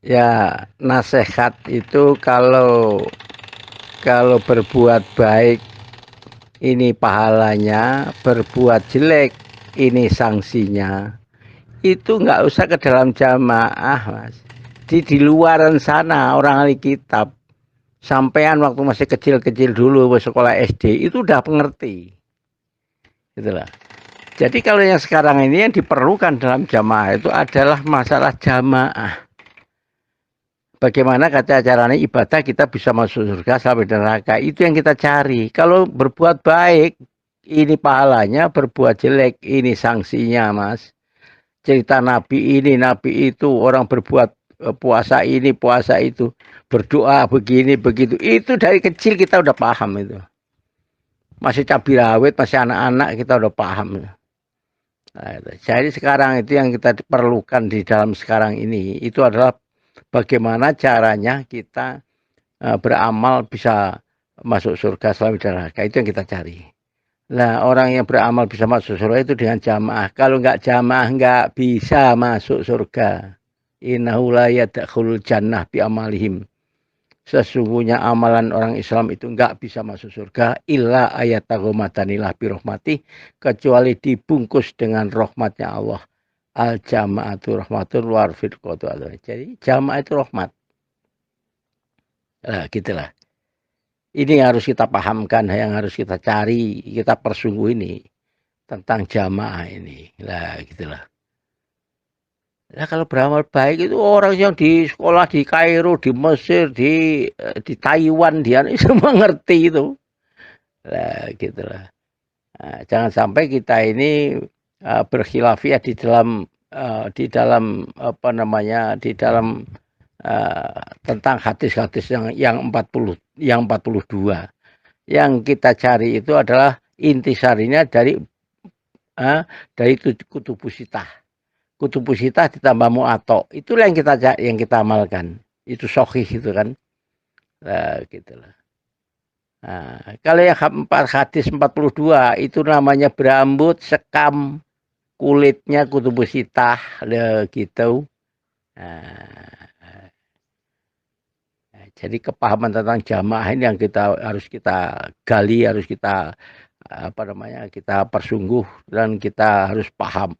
Ya, nasihat itu kalau berbuat baik ini pahalanya, berbuat jelek ini sanksinya. Itu nggak usah ke dalam jamaah, Mas. Di luaran sana orang ahli kitab, sampean waktu masih kecil-kecil dulu sekolah SD itu udah pengerti. Itulah. Jadi kalau yang sekarang ini yang diperlukan dalam jamaah itu adalah masalah jamaah. Bagaimana kata caranya ibadah kita bisa masuk surga sampai neraka. Itu yang kita cari. Kalau berbuat baik, ini pahalanya. Berbuat jelek, ini sanksinya, Mas. Cerita Nabi ini, Nabi itu. Orang berbuat puasa ini, puasa itu. Berdoa begini, begitu. Itu dari kecil kita udah paham itu. Masih cabai rawit, masih anak-anak kita udah paham. Nah, jadi sekarang itu yang kita perlukan di dalam sekarang ini. Itu adalah bagaimana caranya kita beramal bisa masuk surga selama di neraka. Itu yang kita cari. Nah, orang yang beramal bisa masuk surga itu dengan jamaah. Kalau nggak jamaah nggak bisa masuk surga. Innahu la yadkhulul jannah bi amalihim. Sesungguhnya amalan orang Islam itu nggak bisa masuk surga illa ayat tagomatanilah birahmati, kecuali dibungkus dengan rahmatnya Allah. Al jamaatu rahmatul war firqatu. Jadi jamaah itu rahmat. Nah, gitulah. Ini yang harus kita pahamkan, yang harus kita cari, kita persungguh ini tentang jamaah ini. Lah, gitulah. Nah, kalau beramal baik itu orang yang di sekolah di Kairo, di Mesir, di Taiwan, dia semua ngerti itu. Lah, gitulah. Nah, jangan sampai kita ini berkhilafiyah di dalam apa namanya, di dalam tentang hadis-hadis yang 42. Yang kita cari itu adalah intisarinya dari kutubusitah. Kutubusitah ditambah mu'ato. Itulah yang kita amalkan. Itu sahih itu kan. Nah, gitulah. Nah, kalau yang hadis 42 itu namanya berambut, sekam, kulitnya kutubusitah gitu. Nah, jadi kepahaman tentang jamaah ini yang harus kita gali, harus kita apa namanya, kita persungguh dan kita harus paham.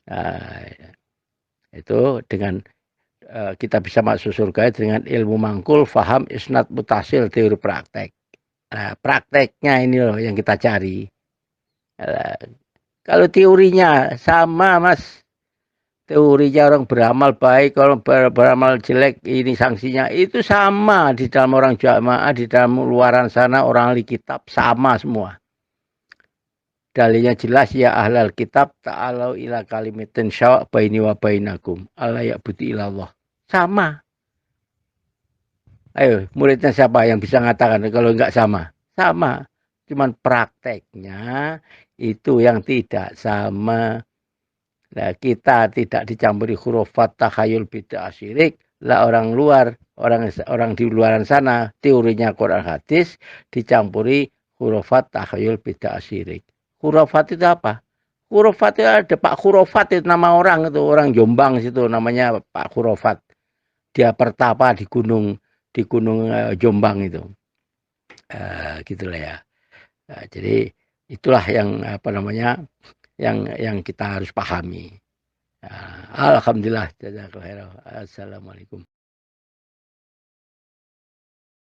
Nah, itu dengan kita bisa masuk surga dengan ilmu mangkul, faham, isnad, mutasil, teori praktek. Nah, prakteknya ini loh yang kita cari. Nah, kalau teorinya sama, Mas. Teorinya orang beramal baik, kalau beramal jelek, ini sanksinya. Itu sama di dalam orang jamaah, di dalam luaran sana, orang ahli kitab, sama semua. Dalilnya jelas, ya ahlal kitab ta'alau ila kalimatin syawa' baini wa bainakum alla ya'budu ilallah. Sama. Ayo, muridnya siapa yang bisa mengatakan kalau enggak sama? Sama. Cuman prakteknya itu yang tidak sama. Nah, kita tidak dicampuri hurufat takhayul bid'ah syirik. Lah orang luar, orang di luaran sana teorinya Quran hadis dicampuri hurufat takhayul bid'ah syirik. Hurufat itu apa? Hurufat itu ada Pak Hurufat, itu nama orang, itu orang Jombang situ namanya Pak Hurufat. Dia pertapa di gunung Jombang itu. Gitulah ya. Jadi itulah yang apa namanya, yang kita harus pahami. Alhamdulillah. Jazakallahu khairan. Assalamualaikum.